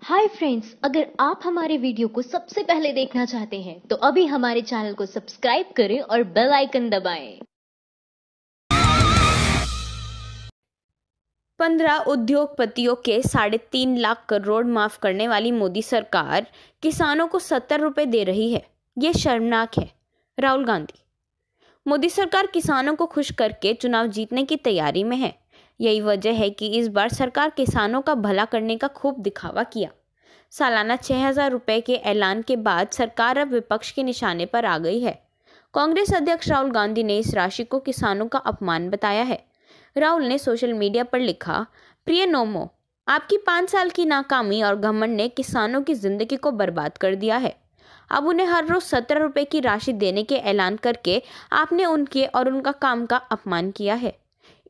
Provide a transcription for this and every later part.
Hi friends, अगर आप हमारे वीडियो को सबसे पहले देखना चाहते हैं तो अभी हमारे चैनल को सब्सक्राइब करें और बेल आइकन दबाएं। 15 उद्योगपतियों के 3.5 लाख करोड़ माफ करने वाली मोदी सरकार किसानों को 70 रुपए दे रही है। ये शर्मनाक है। राहुल गांधी। मोदी सरकार किसानों को खुश करके चुनाव जीतने की तैयारी में है। यही वजह है कि इस बार सरकार किसानों का भला करने का खूब दिखावा किया। सालाना 6,000 रुपए के ऐलान के बाद सरकार अब विपक्ष के निशाने पर आ गई है। कांग्रेस अध्यक्ष राहुल गांधी ने इस राशि को किसानों का अपमान बताया है। राहुल ने सोशल मीडिया पर लिखा, प्रिय नोमो, आपकी 5 साल की नाकामी और घमंड ने किसानों की जिंदगी को बर्बाद कर दिया है। अब उन्हें हर रोज 17 रुपए की राशि देने के ऐलान करके आपने उनके और उनका काम का अपमान किया है।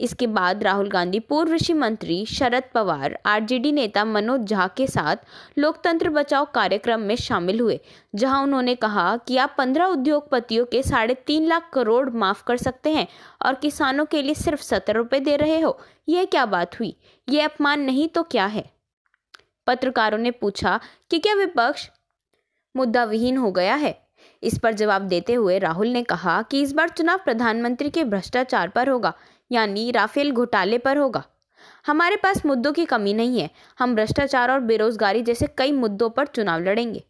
इसके बाद राहुल गांधी पूर्व कृषि मंत्री शरद पवार, आरजेडी नेता मनोज झा के साथ लोकतंत्र बचाओ कार्यक्रम में शामिल हुए, जहां उन्होंने कहा कि आप 15 उद्योगपतियों के 3.5 लाख करोड़ माफ कर सकते हैं और किसानों के लिए सिर्फ 70 रुपए दे रहे हो। यह क्या बात हुई? ये अपमान नहीं तो क्या है? पत्रकारों ने पूछा कि क्या विपक्ष मुद्दा विहीन हो गया है। इस पर जवाब देते हुए राहुल ने कहा कि इस बार चुनाव प्रधानमंत्री के भ्रष्टाचार पर होगा, यानी राफेल घोटाले पर होगा। हमारे पास मुद्दों की कमी नहीं है। हम भ्रष्टाचार और बेरोजगारी जैसे कई मुद्दों पर चुनाव लड़ेंगे।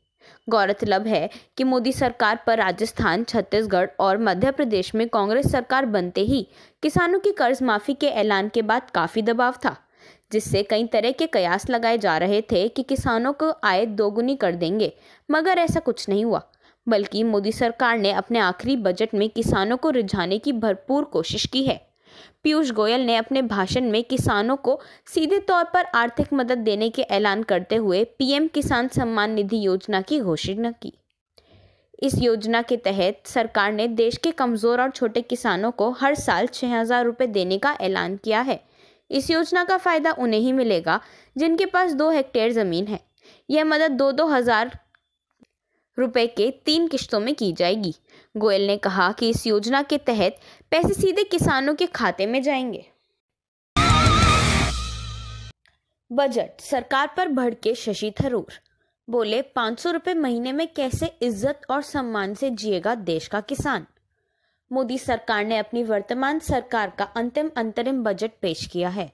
गौरतलब है कि मोदी सरकार पर राजस्थान, छत्तीसगढ़ और मध्य प्रदेश में कांग्रेस सरकार बनते ही किसानों की कर्ज माफी के ऐलान के बाद काफी दबाव था, जिससे कई तरह के कयास लगाए जा रहे थे कि किसानों को आय दोगुनी कर देंगे, मगर ऐसा कुछ नहीं हुआ। बल्कि मोदी सरकार ने अपने आखिरी बजट में किसानों को रिझाने की भरपूर कोशिश की है। पीयूष गोयल ने अपने भाषण में किसानों को सीधे तौर पर आर्थिक मदद देने के ऐलान करते हुए पीएम किसान सम्मान निधि योजना की घोषणा की। इस योजना के तहत सरकार ने देश के कमजोर और छोटे किसानों को हर साल 6,000 रुपए देने का ऐलान किया है। इस योजना का फायदा उन्हें ही मिलेगा जिनके पास 2 हेक्टेयर जमीन है। यह मदद 2-2 हजार रुपए के 3 किश्तों में की जाएगी। गोयल ने कहा कि इस योजना के तहत पैसे सीधे किसानों के खाते में जाएंगे। बजट सरकार पर भड़के शशि थरूर। बोले, 500 रुपए महीने में कैसे इज्जत और सम्मान से जिएगा देश का किसान। मोदी सरकार ने अपनी वर्तमान सरकार का अंतरिम बजट पेश किया है।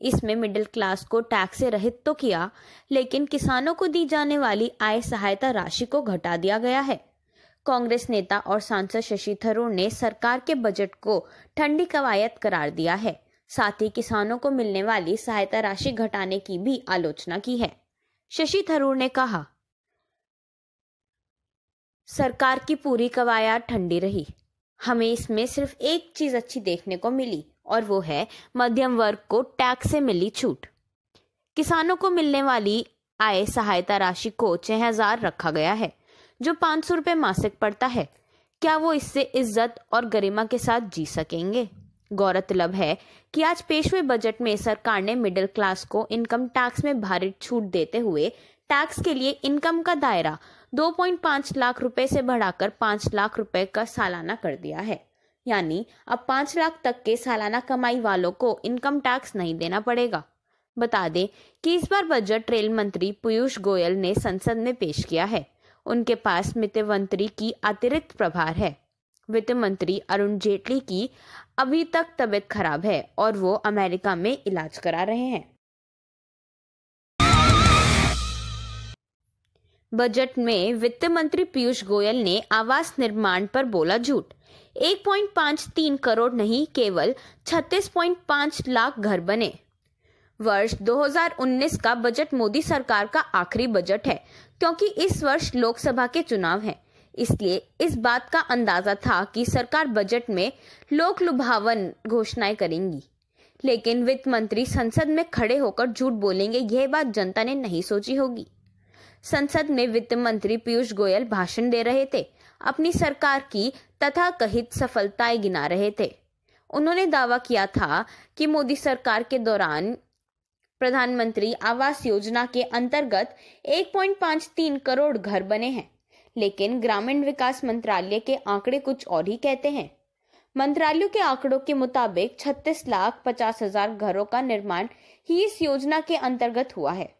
इसमें मिडिल क्लास को टैक्स से रहित तो किया, लेकिन किसानों को दी जाने वाली आय सहायता राशि को घटा दिया गया है। कांग्रेस नेता और सांसद शशि थरूर ने सरकार के बजट को ठंडी कवायद करार दिया है। साथ ही किसानों को मिलने वाली सहायता राशि घटाने की भी आलोचना की है। शशि थरूर ने कहा, सरकार की पूरी कवायद ठंडी रही। हमें इसमें सिर्फ एक चीज अच्छी देखने को मिली और वो है मध्यम वर्ग को टैक्स से मिली छूट। किसानों को मिलने वाली आय सहायता राशि को 6,000 रखा गया है, जो 500 रुपए मासिक पड़ता है। क्या वो इससे इज्जत और गरिमा के साथ जी सकेंगे? गौरतलब है कि आज पेश हुए बजट में सरकार ने मिडिल क्लास को इनकम टैक्स में भारी छूट देते हुए टैक्स के लिए इनकम का दायरा 2.5 लाख रुपए से बढ़ाकर 5 लाख रुपए का सालाना कर दिया है। यानी अब 5 लाख तक के सालाना कमाई वालों को इनकम टैक्स नहीं देना पड़ेगा। बता दें कि इस बार बजट रेल मंत्री पीयूष गोयल ने संसद में पेश किया है। उनके पास वित्त मंत्री की अतिरिक्त प्रभार है। वित्त मंत्री अरुण जेटली की अभी तक तबीयत खराब है और वो अमेरिका में इलाज करा रहे हैं। बजट में वित्त मंत्री पीयूष गोयल ने आवास निर्माण पर बोला झूठ। 1.53 करोड़ नहीं, केवल 36.5 लाख घर बने। वर्ष 2019 का बजट मोदी सरकार का आखिरी बजट है, क्योंकि इस वर्ष लोकसभा के चुनाव हैं। इसलिए इस बात का अंदाजा था कि सरकार बजट में लोक लुभावन घोषणाएं करेंगी, लेकिन वित्त मंत्री संसद में खड़े होकर झूठ बोलेंगे, यह बात जनता ने नहीं सोची होगी। संसद में वित्त मंत्री पीयूष गोयल भाषण दे रहे थे, अपनी सरकार की तथाकथित सफलताएं गिना रहे थे। उन्होंने दावा किया था कि मोदी सरकार के दौरान प्रधानमंत्री आवास योजना के अंतर्गत 1.53 करोड़ घर बने हैं, लेकिन ग्रामीण विकास मंत्रालय के आंकड़े कुछ और ही कहते हैं। मंत्रालय के आंकड़ों के मुताबिक 36,50,000 घरों का निर्माण ही इस योजना के अंतर्गत हुआ है।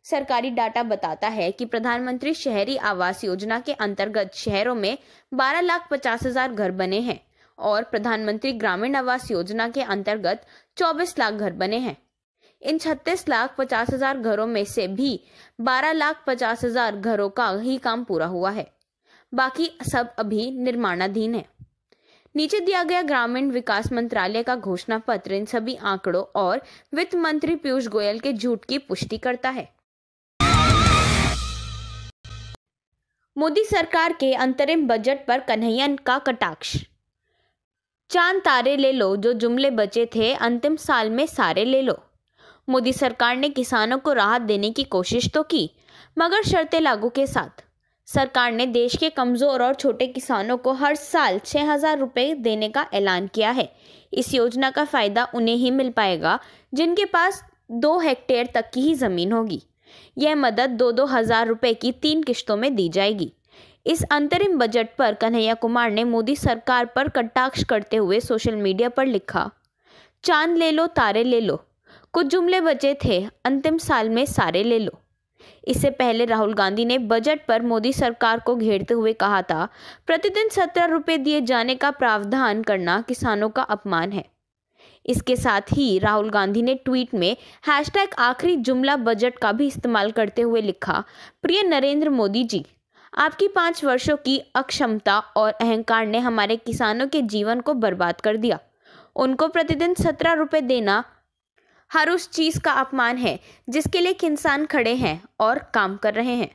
सरकारी डाटा बताता है कि प्रधानमंत्री शहरी आवास योजना के अंतर्गत शहरों में 12,50,000 घर बने हैं और प्रधानमंत्री ग्रामीण आवास योजना के अंतर्गत 24 लाख घर बने हैं। इन 36,50,000 घरों में से भी 12,50,000 घरों का ही काम पूरा हुआ है, बाकी सब अभी निर्माणाधीन है। नीचे दिया गया ग्रामीण विकास मंत्रालय का घोषणा पत्र इन सभी आंकड़ों और वित्त मंत्री पीयूष गोयल के झूठ की पुष्टि करता है। मोदी सरकार के अंतरिम बजट पर कन्हैया का कटाक्ष। चांद तारे ले लो, जो जुमले बचे थे अंतिम साल में सारे ले लो। मोदी सरकार ने किसानों को राहत देने की कोशिश तो की, मगर शर्तें लागू के साथ। सरकार ने देश के कमजोर और छोटे किसानों को हर साल 6,000 रुपये देने का ऐलान किया है। इस योजना का फायदा उन्हें ही मिल पाएगा जिनके पास 2 हेक्टेयर तक की ही जमीन होगी। यह मदद 2-2 हज़ार रुपये की 3 किश्तों में दी जाएगी। इस अंतरिम बजट पर कन्हैया कुमार ने मोदी सरकार पर कटाक्ष करते हुए सोशल मीडिया पर लिखा, चांद ले लो तारे ले लो, कुछ जुमले बचे थे अंतिम साल में सारे ले लो। इससे पहले राहुल गांधी ने बजट पर मोदी सरकार को घेरते हुए कहा था, प्रतिदिन 17 रुपये दिए जाने का प्रावधान करना किसानों का अपमान है। इसके साथ ही राहुल गांधी ने ट्वीट में #आखिरी जुमला बजट का भी इस्तेमाल करते हुए लिखा, प्रिय नरेंद्र मोदी जी, आपकी 5 वर्षों की अक्षमता और अहंकार ने हमारे किसानों के जीवन को बर्बाद कर दिया। उनको प्रतिदिन 17 रुपये देना हर उस चीज का अपमान है जिसके लिए किसान खड़े हैं और काम कर रहे हैं।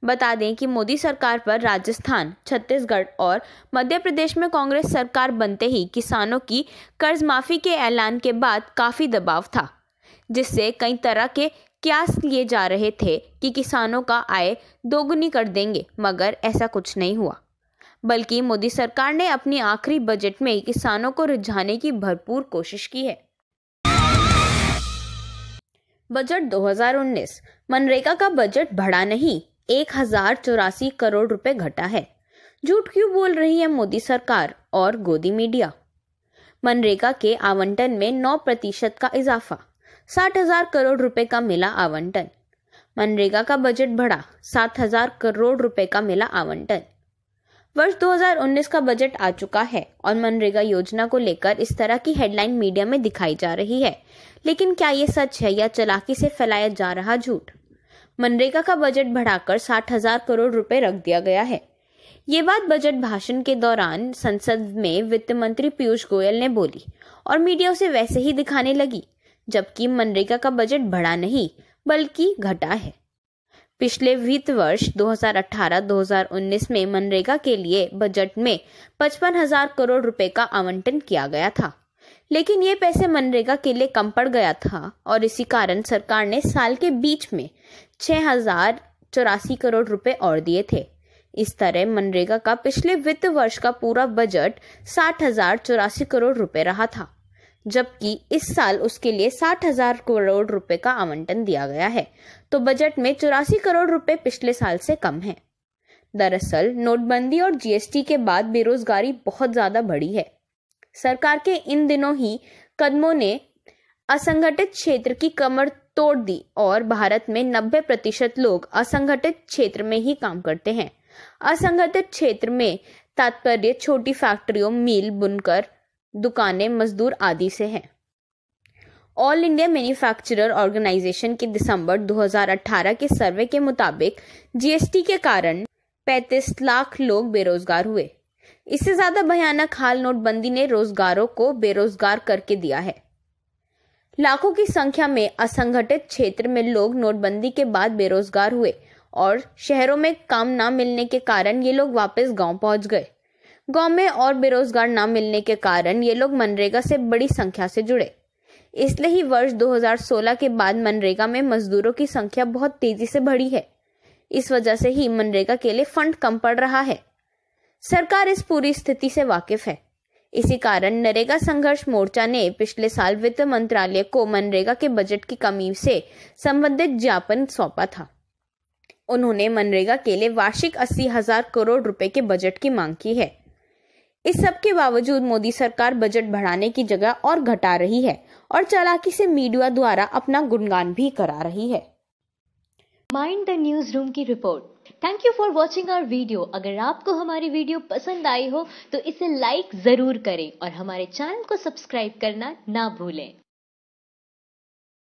बता दें कि मोदी सरकार पर राजस्थान, छत्तीसगढ़ और मध्य प्रदेश में कांग्रेस सरकार बनते ही किसानों की कर्ज माफी के ऐलान के बाद काफी दबाव था, जिससे कई तरह के क्यास लिए जा रहे थे कि किसानों का आय दोगुनी कर देंगे, मगर ऐसा कुछ नहीं हुआ। बल्कि मोदी सरकार ने अपनी आखिरी बजट में किसानों को रिझाने की भरपूर कोशिश की है। बजट 2019। मनरेगा का बजट बढ़ा नहीं, 1,084 करोड़ रुपए घटा है। झूठ क्यों बोल रही है मोदी सरकार और गोदी मीडिया। मनरेगा के आवंटन में 9% का इजाफा, 60,000 करोड़ रुपए का मिला आवंटन। मनरेगा का बजट बढ़ा, 7,000 करोड़ रुपए का मिला आवंटन। वर्ष 2019 का बजट आ चुका है और मनरेगा योजना को लेकर इस तरह की हेडलाइन मीडिया में दिखाई जा रही है, लेकिन क्या ये सच है या चालाकी से फैलाया जा रहा झूठ। मनरेगा का बजट बढ़ाकर 60,000 करोड़ रुपए रख दिया गया है। ये बात बजट भाषण के दौरान संसद में वित्त मंत्री पीयूष गोयल ने बोली और मीडिया उसे वैसे ही दिखाने लगी, जबकि मनरेगा का बजट बढ़ा नहीं बल्कि घटा है। पिछले वित्त वर्ष 2018-2019 में मनरेगा के लिए बजट में 55,000 करोड़ रुपए का आवंटन किया गया था, लेकिन ये पैसे मनरेगा के लिए कम पड़ गया था और इसी कारण सरकार ने साल के बीच में 6,084 करोड़ रुपए और दिए थे। इस तरह मनरेगा का पिछले वित्त वर्ष का पूरा बजट 60,084 करोड़ रुपए रहा था, जबकि इस साल उसके लिए 60,000 करोड़ रुपए का आवंटन दिया गया है, तो बजट में 84 करोड़ रुपए पिछले साल से कम है। दरअसल नोटबंदी और जीएसटी के बाद बेरोजगारी बहुत ज्यादा बढ़ी है। सरकार के इन दिनों ही कदमों ने असंगठित क्षेत्र की कमर तोड़ दी और भारत में 90% लोग असंगठित क्षेत्र में ही काम करते हैं। असंगठित क्षेत्र में तात्पर्य छोटी फैक्ट्रियों, मिल, बुनकर, दुकानें, मजदूर आदि से है। ऑल इंडिया मैन्युफैक्चरर ऑर्गेनाइजेशन के दिसंबर 2018 के सर्वे के मुताबिक जीएसटी के कारण 35 लाख लोग बेरोजगार हुए। इससे ज्यादा भयानक हाल नोटबंदी ने रोजगारों को बेरोजगार करके दिया है। लाखों की संख्या में असंगठित क्षेत्र में लोग नोटबंदी के बाद बेरोजगार हुए और शहरों में काम न मिलने के कारण ये लोग वापस गांव पहुंच गए। गांव में और बेरोजगार न मिलने के कारण ये लोग मनरेगा से बड़ी संख्या से जुड़े। इसलिए ही वर्ष 2016 के बाद मनरेगा में मजदूरों की संख्या बहुत तेजी से बढ़ी है। इस वजह से ही मनरेगा के लिए फंड कम पड़ रहा है। सरकार इस पूरी स्थिति से वाकिफ है। इसी कारण नरेगा संघर्ष मोर्चा ने पिछले साल वित्त मंत्रालय को मनरेगा के बजट की कमी से संबंधित ज्ञापन सौंपा था। उन्होंने मनरेगा के लिए वार्षिक 80,000 करोड़ रुपए के बजट की मांग की है। इस सब के बावजूद मोदी सरकार बजट बढ़ाने की जगह और घटा रही है और चालाकी से मीडिया द्वारा अपना गुणगान भी करा रही है। माइंड द न्यूज रूम की रिपोर्ट। Thank you for watching our video. अगर आपको हमारी वीडियो पसंद आई हो तो इसे लाइक जरूर करें और हमारे चैनल को सब्सक्राइब करना ना भूलें।